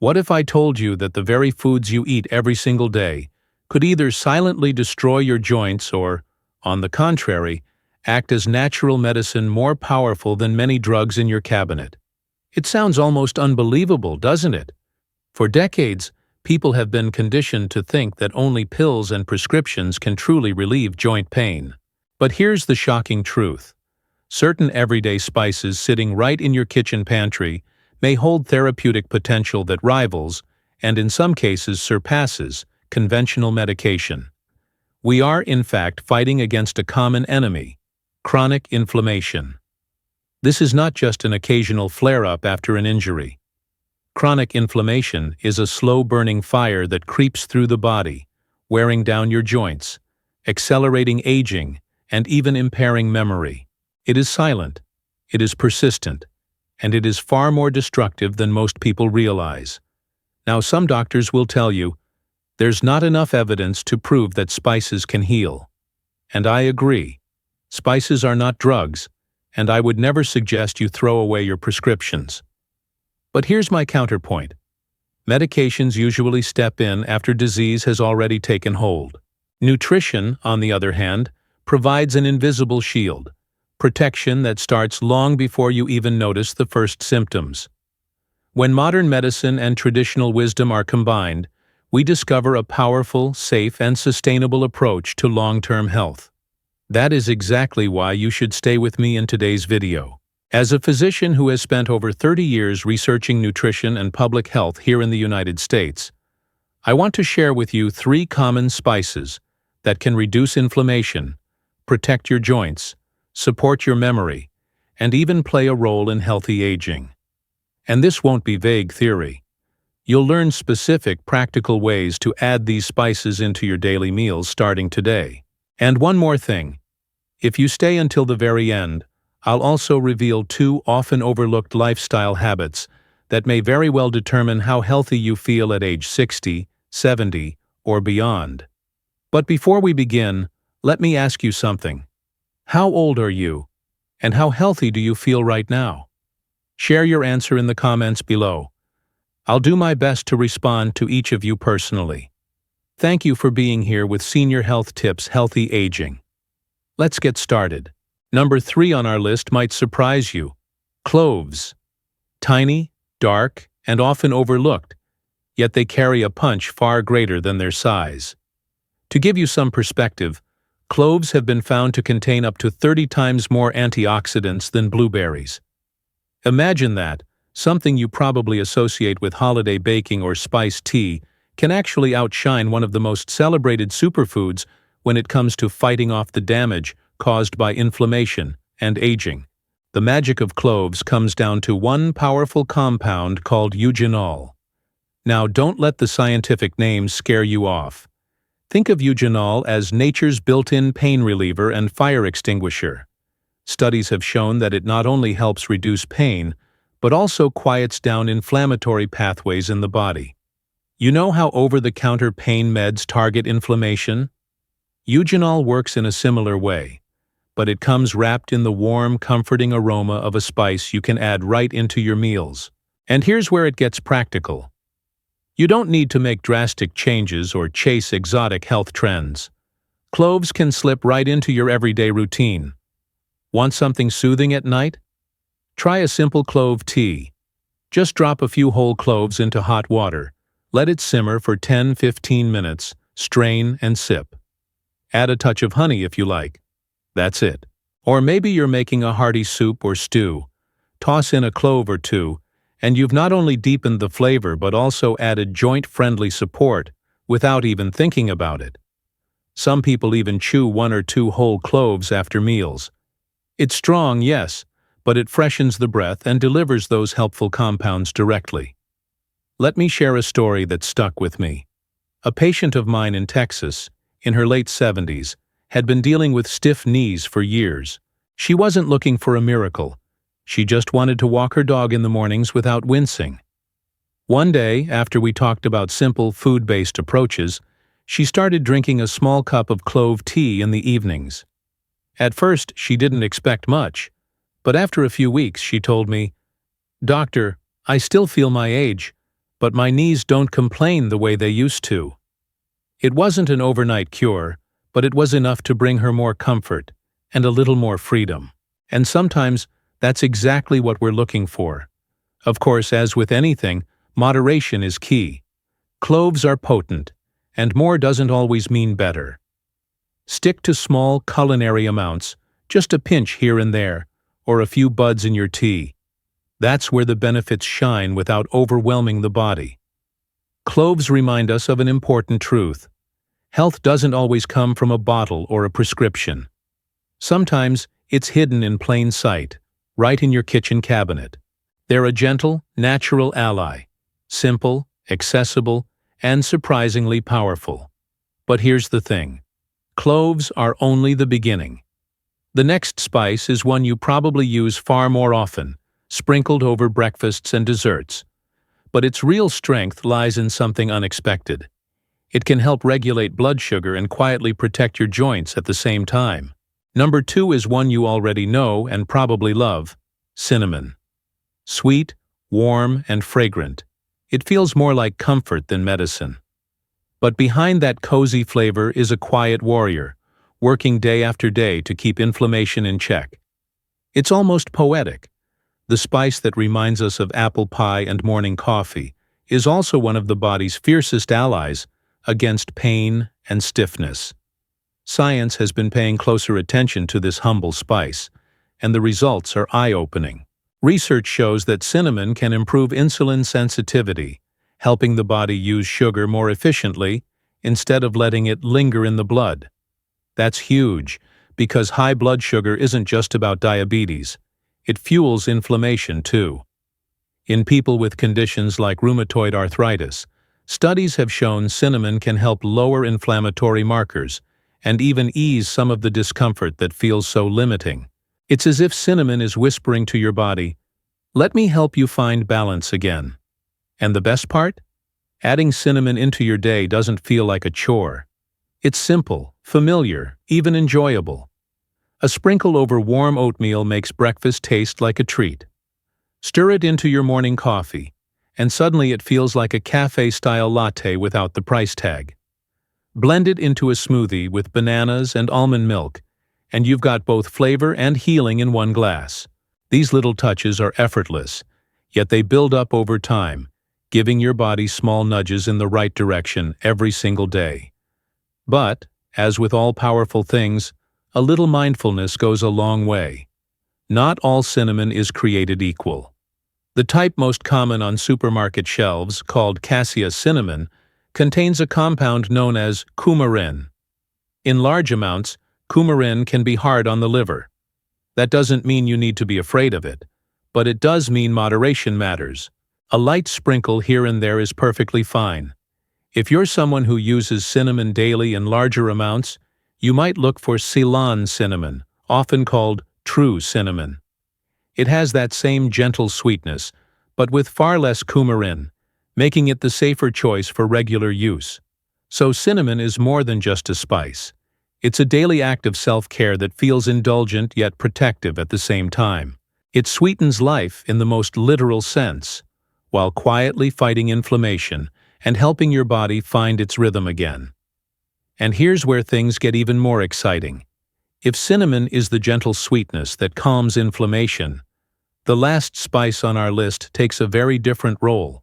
What if I told you that the very foods you eat every single day could either silently destroy your joints or, on the contrary, act as natural medicine more powerful than many drugs in your cabinet? It sounds almost unbelievable, doesn't it? For decades, people have been conditioned to think that only pills and prescriptions can truly relieve joint pain. But here's the shocking truth. Certain everyday spices sitting right in your kitchen pantry may hold therapeutic potential that rivals, and in some cases surpasses, conventional medication. We are, in fact, fighting against a common enemy: chronic inflammation. This is not just an occasional flare-up after an injury. Chronic inflammation is a slow-burning fire that creeps through the body, wearing down your joints, accelerating aging, and even impairing memory. It is silent, it is persistent, and it is far more destructive than most people realize. Now, some doctors will tell you, there's not enough evidence to prove that spices can heal. And I agree. Spices are not drugs, and I would never suggest you throw away your prescriptions. But here's my counterpoint. Medications usually step in after disease has already taken hold. Nutrition, on the other hand, provides an invisible shield, protection that starts long before you even notice the first symptoms. When modern medicine and traditional wisdom are combined, we discover a powerful, safe, and sustainable approach to long-term health. That is exactly why you should stay with me in today's video. As a physician who has spent over 30 years researching nutrition and public health here in the United States, I want to share with you 3 common spices that can reduce inflammation, protect your joints, support your memory, and even play a role in healthy aging. And this won't be vague theory. You'll learn specific, practical ways to add these spices into your daily meals starting today. And one more thing. If you stay until the very end, I'll also reveal 2 often overlooked lifestyle habits that may very well determine how healthy you feel at age 60, 70, or beyond. But before we begin, let me ask you something. How old are you? And how healthy do you feel right now? Share your answer in the comments below. I'll do my best to respond to each of you personally. Thank you for being here with Senior Health Tips Healthy Aging. Let's get started. Number 3 on our list might surprise you. Cloves. Tiny, dark, and often overlooked, yet they carry a punch far greater than their size. To give you some perspective, cloves have been found to contain up to 30 times more antioxidants than blueberries. Imagine that. Something you probably associate with holiday baking or spiced tea can actually outshine one of the most celebrated superfoods when it comes to fighting off the damage caused by inflammation and aging. The magic of cloves comes down to one powerful compound called eugenol. Now, don't let the scientific names scare you off. Think of eugenol as nature's built-in pain reliever and fire extinguisher. Studies have shown that it not only helps reduce pain, but also quiets down inflammatory pathways in the body. You know how over-the-counter pain meds target inflammation? Eugenol works in a similar way, but it comes wrapped in the warm, comforting aroma of a spice you can add right into your meals. And here's where it gets practical. You don't need to make drastic changes or chase exotic health trends. Cloves can slip right into your everyday routine. Want something soothing at night? Try a simple clove tea. Just drop a few whole cloves into hot water. Let it simmer for 10-15 minutes, strain and sip. Add a touch of honey if you like. That's it. Or maybe you're making a hearty soup or stew. Toss in a clove or 2, and you've not only deepened the flavor but also added joint-friendly support without even thinking about it. Some people even chew 1 or 2 whole cloves after meals. It's strong, yes, but it freshens the breath and delivers those helpful compounds directly. Let me share a story that stuck with me. A patient of mine in Texas, in her late 70s, had been dealing with stiff knees for years. She wasn't looking for a miracle. She just wanted to walk her dog in the mornings without wincing. One day, after we talked about simple food-based approaches, she started drinking a small cup of clove tea in the evenings. At first, she didn't expect much, but after a few weeks she told me, "Doctor, I still feel my age. but my knees don't complain the way they used to." It wasn't an overnight cure, but it was enough to bring her more comfort and a little more freedom. And sometimes that's exactly what we're looking for. Of course, as with anything, moderation is key. Cloves are potent, and more doesn't always mean better. Stick to small culinary amounts, just a pinch here and there, or a few buds in your tea. That's where the benefits shine without overwhelming the body. Cloves remind us of an important truth. Health doesn't always come from a bottle or a prescription. Sometimes it's hidden in plain sight, right in your kitchen cabinet. They're a gentle, natural ally, simple, accessible, and surprisingly powerful. But here's the thing. Cloves are only the beginning. The next spice is one you probably use far more often, sprinkled over breakfasts and desserts. But its real strength lies in something unexpected. It can help regulate blood sugar and quietly protect your joints at the same time. Number 2 is one you already know and probably love: cinnamon. Sweet, warm, and fragrant, it feels more like comfort than medicine. But behind that cozy flavor is a quiet warrior, working day after day to keep inflammation in check. It's almost poetic. The spice that reminds us of apple pie and morning coffee is also one of the body's fiercest allies against pain and stiffness. Science has been paying closer attention to this humble spice, and the results are eye-opening. Research shows that cinnamon can improve insulin sensitivity, helping the body use sugar more efficiently instead of letting it linger in the blood. That's huge, because high blood sugar isn't just about diabetes. It fuels inflammation too. In people with conditions like rheumatoid arthritis, studies have shown cinnamon can help lower inflammatory markers and even ease some of the discomfort that feels so limiting. It's as if cinnamon is whispering to your body, "Let me help you find balance again." And the best part? Adding cinnamon into your day doesn't feel like a chore. It's simple, familiar, even enjoyable. A sprinkle over warm oatmeal makes breakfast taste like a treat. Stir it into your morning coffee, and suddenly it feels like a cafe-style latte without the price tag. Blend it into a smoothie with bananas and almond milk, and you've got both flavor and healing in one glass. These little touches are effortless, yet they build up over time, giving your body small nudges in the right direction every single day. But, as with all powerful things, a little mindfulness goes a long way. Not all cinnamon is created equal. The type most common on supermarket shelves, called cassia cinnamon, contains a compound known as coumarin. In large amounts, coumarin can be hard on the liver. That doesn't mean you need to be afraid of it, but it does mean moderation matters. A light sprinkle here and there is perfectly fine. If you're someone who uses cinnamon daily in larger amounts, you might look for Ceylon cinnamon, often called true cinnamon. It has that same gentle sweetness, but with far less coumarin, making it the safer choice for regular use. So cinnamon is more than just a spice. It's a daily act of self-care that feels indulgent yet protective at the same time. It sweetens life in the most literal sense, while quietly fighting inflammation and helping your body find its rhythm again. And here's where things get even more exciting. If cinnamon is the gentle sweetness that calms inflammation, the last spice on our list takes a very different role.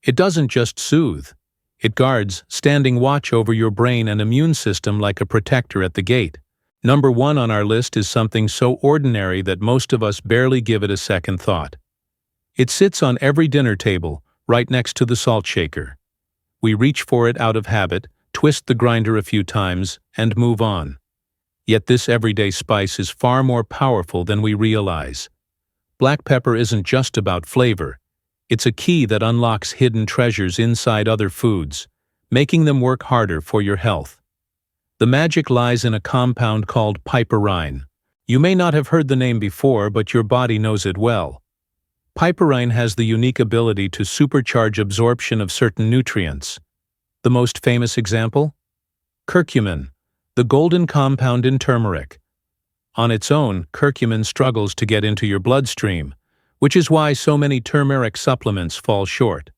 It doesn't just soothe. It guards, standing watch over your brain and immune system like a protector at the gate. Number 1 on our list is something so ordinary that most of us barely give it a second thought. It sits on every dinner table, right next to the salt shaker. We reach for it out of habit, twist the grinder a few times, and move on. Yet this everyday spice is far more powerful than we realize. Black pepper isn't just about flavor. It's a key that unlocks hidden treasures inside other foods, making them work harder for your health. The magic lies in a compound called piperine. You may not have heard the name before, but your body knows it well. Piperine has the unique ability to supercharge absorption of certain nutrients. The most famous example? Curcumin, the golden compound in turmeric. On its own, curcumin struggles to get into your bloodstream, which is why so many turmeric supplements fall short.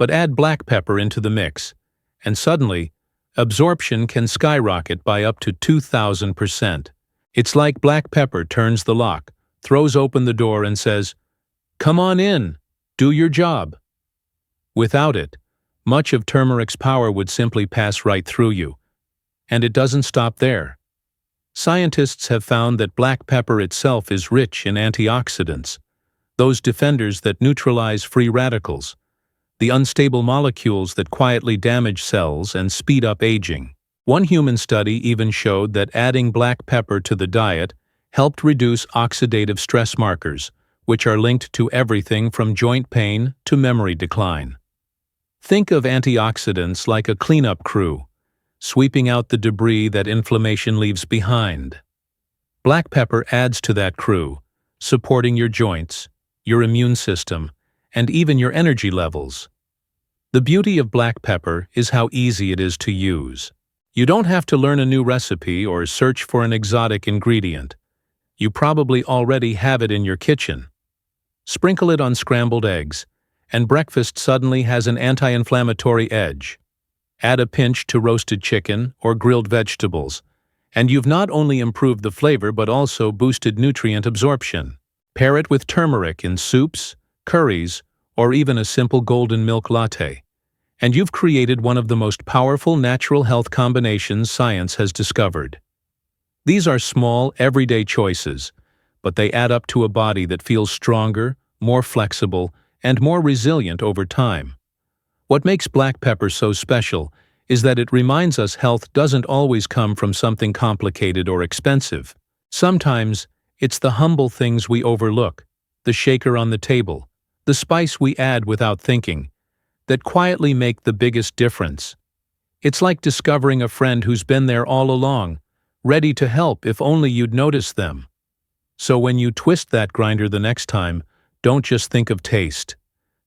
But add black pepper into the mix, and suddenly, absorption can skyrocket by up to 2,000%. It's like black pepper turns the lock, throws open the door and says, "Come on in, do your job." Without it, much of turmeric's power would simply pass right through you. And it doesn't stop there. Scientists have found that black pepper itself is rich in antioxidants, those defenders that neutralize free radicals, the unstable molecules that quietly damage cells and speed up aging. One human study even showed that adding black pepper to the diet helped reduce oxidative stress markers, which are linked to everything from joint pain to memory decline. Think of antioxidants like a cleanup crew, sweeping out the debris that inflammation leaves behind. Black pepper adds to that crew, supporting your joints, your immune system, and even your energy levels. The beauty of black pepper is how easy it is to use. You don't have to learn a new recipe or search for an exotic ingredient. You probably already have it in your kitchen. Sprinkle it on scrambled eggs, and breakfast suddenly has an anti-inflammatory edge. Add a pinch to roasted chicken or grilled vegetables, and you've not only improved the flavor but also boosted nutrient absorption. Pair it with turmeric in soups, curries, or even a simple golden milk latte, and you've created one of the most powerful natural health combinations science has discovered. These are small, everyday choices, but they add up to a body that feels stronger, more flexible, and more resilient over time. What makes black pepper so special is that it reminds us health doesn't always come from something complicated or expensive. Sometimes, it's the humble things we overlook, the shaker on the table, the spice we add without thinking, that quietly make the biggest difference. It's like discovering a friend who's been there all along, ready to help if only you'd notice them. So when you twist that grinder the next time, don't just think of taste.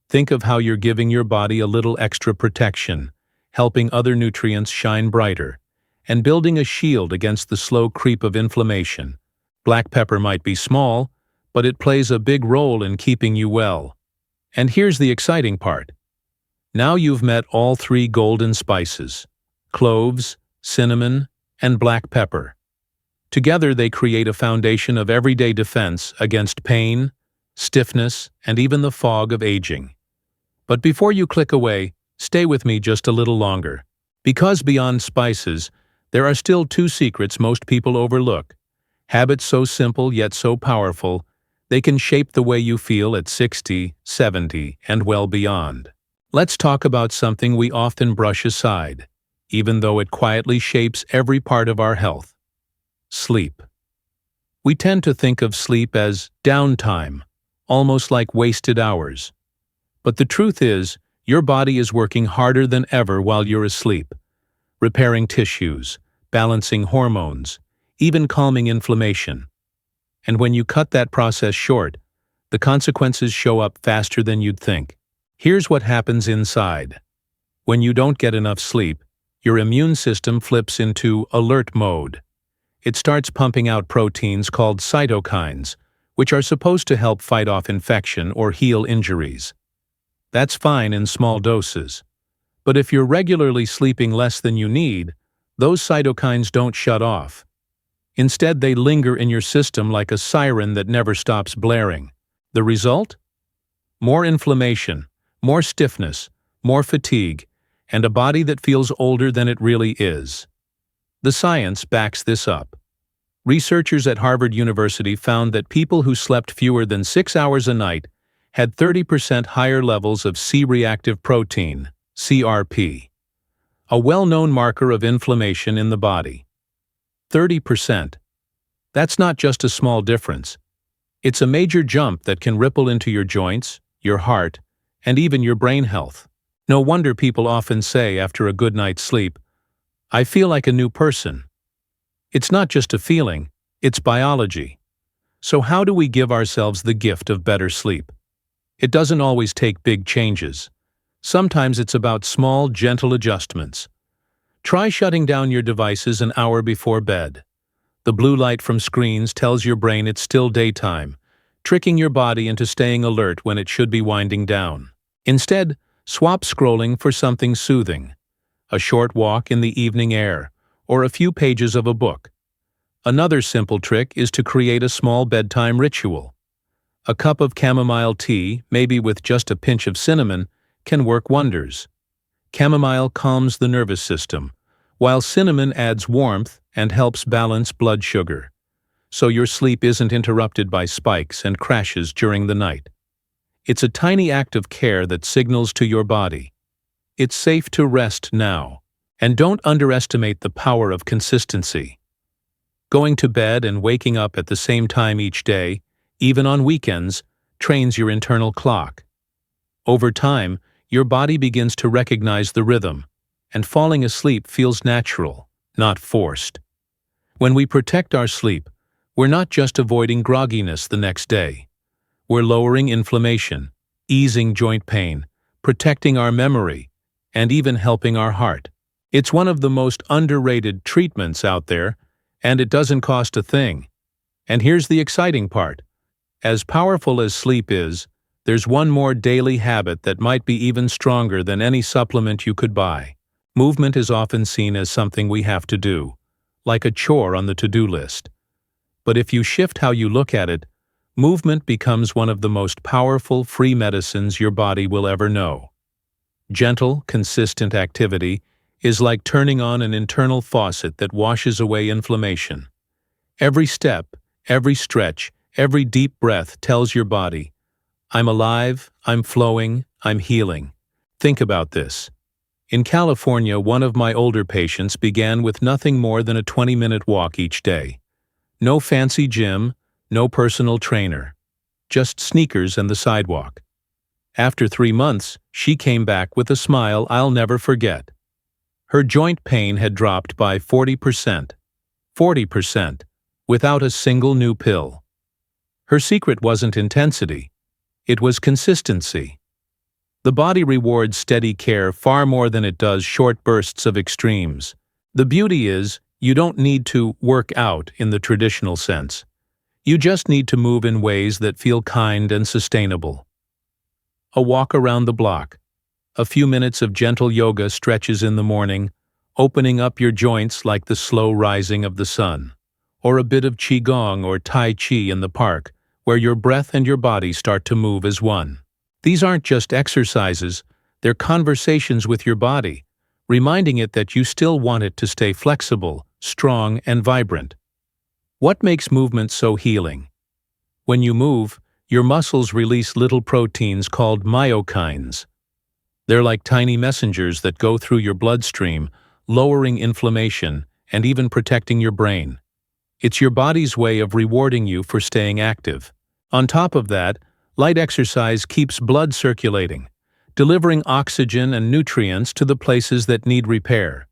Think of how you're giving your body a little extra protection, helping other nutrients shine brighter, and building a shield against the slow creep of inflammation. Black pepper might be small, but it plays a big role in keeping you well. And here's the exciting part. Now you've met all three golden spices: cloves, cinnamon, and black pepper. Together they create a foundation of everyday defense against pain, stiffness, and even the fog of aging. But before you click away, stay with me just a little longer. Because beyond spices, there are still two secrets most people overlook. Habits so simple yet so powerful, they can shape the way you feel at 60, 70, and well beyond. Let's talk about something we often brush aside, even though it quietly shapes every part of our health: sleep. We tend to think of sleep as downtime, almost like wasted hours. But the truth is, your body is working harder than ever while you're asleep, repairing tissues, balancing hormones, even calming inflammation. And when you cut that process short, the consequences show up faster than you'd think. Here's what happens inside. When you don't get enough sleep, your immune system flips into alert mode. It starts pumping out proteins called cytokines, which are supposed to help fight off infection or heal injuries. That's fine in small doses. But if you're regularly sleeping less than you need, those cytokines don't shut off. Instead, they linger in your system like a siren that never stops blaring. The result? More inflammation, more stiffness, more fatigue, and a body that feels older than it really is. The science backs this up. Researchers at Harvard University found that people who slept fewer than 6 hours a night had 30% higher levels of C-reactive protein, CRP, a well-known marker of inflammation in the body. 30%. That's not just a small difference. It's a major jump that can ripple into your joints, your heart, and even your brain health. No wonder people often say after a good night's sleep, "I feel like a new person." It's not just a feeling, it's biology. So how do we give ourselves the gift of better sleep? It doesn't always take big changes. Sometimes it's about small, gentle adjustments. Try shutting down your devices an hour before bed. The blue light from screens tells your brain it's still daytime, tricking your body into staying alert when it should be winding down. Instead, Swap scrolling for something soothing, a short walk in the evening air, or a few pages of a book. Another simple trick is to create a small bedtime ritual. A cup of chamomile tea, maybe with just a pinch of cinnamon, can work wonders. Chamomile calms the nervous system, while cinnamon adds warmth and helps balance blood sugar, so your sleep isn't interrupted by spikes and crashes during the night. It's a tiny act of care that signals to your body, it's safe to rest now. And don't underestimate the power of consistency. Going to bed and waking up at the same time each day, even on weekends, trains your internal clock. Over time, your body begins to recognize the rhythm, and falling asleep feels natural, not forced. When we protect our sleep, we're not just avoiding grogginess the next day. We're lowering inflammation, easing joint pain, protecting our memory, and even helping our heart. It's one of the most underrated treatments out there, and it doesn't cost a thing. And here's the exciting part. As powerful as sleep is, there's one more daily habit that might be even stronger than any supplement you could buy. Movement is often seen as something we have to do, like a chore on the to-do list. But if you shift how you look at it, movement becomes one of the most powerful free medicines your body will ever know. Gentle, consistent activity is like turning on an internal faucet that washes away inflammation. Every step, every stretch, every deep breath tells your body, I'm alive, I'm flowing, I'm healing. Think about this. In California, one of my older patients began with nothing more than a 20-minute walk each day. No fancy gym, no personal trainer, just sneakers and the sidewalk. After 3 months, she came back with a smile I'll never forget. Her joint pain had dropped by 40%. 40%, without a single new pill. Her secret wasn't intensity. It was consistency. The body rewards steady care far more than it does short bursts of extremes. The beauty is, you don't need to work out in the traditional sense. You just need to move in ways that feel kind and sustainable. A walk around the block, a few minutes of gentle yoga stretches in the morning, opening up your joints like the slow rising of the sun, or a bit of qigong or tai chi in the park, where your breath and your body start to move as one. These aren't just exercises, they're conversations with your body, reminding it that you still want it to stay flexible, strong, and vibrant. What makes movement so healing? When you move, your muscles release little proteins called myokines. They're like tiny messengers that go through your bloodstream, lowering inflammation and even protecting your brain. It's your body's way of rewarding you for staying active. On top of that, light exercise keeps blood circulating, delivering oxygen and nutrients to the places that need repair.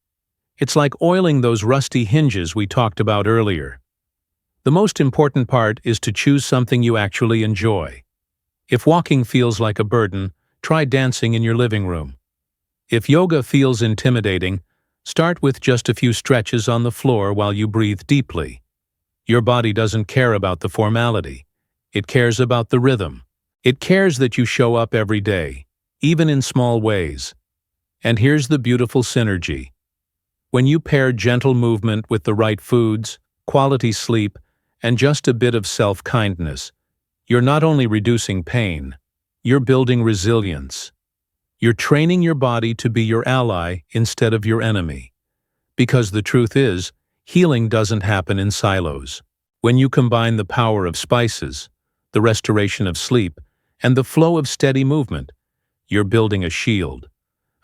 It's like oiling those rusty hinges we talked about earlier. The most important part is to choose something you actually enjoy. If walking feels like a burden, try dancing in your living room. If yoga feels intimidating, start with just a few stretches on the floor while you breathe deeply. Your body doesn't care about the formality. It cares about the rhythm. It cares that you show up every day, even in small ways. And here's the beautiful synergy. When you pair gentle movement with the right foods, quality sleep, and just a bit of self-kindness, you're not only reducing pain, you're building resilience. You're training your body to be your ally instead of your enemy. Because the truth is, healing doesn't happen in silos. When you combine the power of spices, the restoration of sleep, and the flow of steady movement, you're building a shield,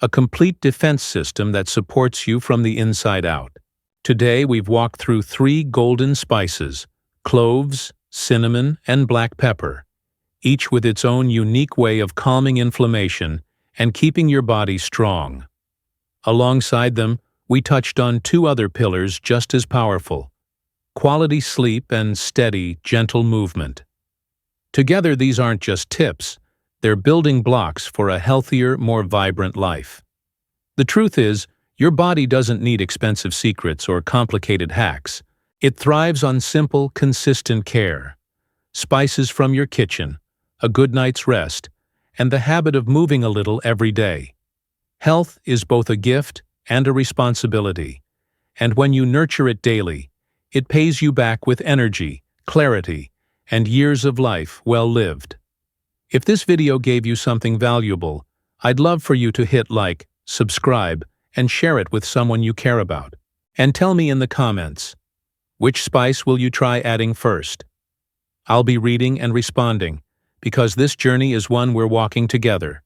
a complete defense system that supports you from the inside out. Today we've walked through 3 golden spices: cloves, cinnamon, and black pepper, each with its own unique way of calming inflammation and keeping your body strong. Alongside them, we touched on 2 other pillars just as powerful: quality sleep and steady, gentle movement. Together, these aren't just tips, they're building blocks for a healthier, more vibrant life. The truth is, your body doesn't need expensive secrets or complicated hacks. It thrives on simple, consistent care. Spices from your kitchen, a good night's rest, and the habit of moving a little every day. Health is both a gift and a responsibility, and when you nurture it daily, it pays you back with energy, clarity, and years of life well lived. If this video gave you something valuable, I'd love for you to hit like, subscribe, and share it with someone you care about. And tell me in the comments, which spice will you try adding first? I'll be reading and responding, because this journey is one we're walking together.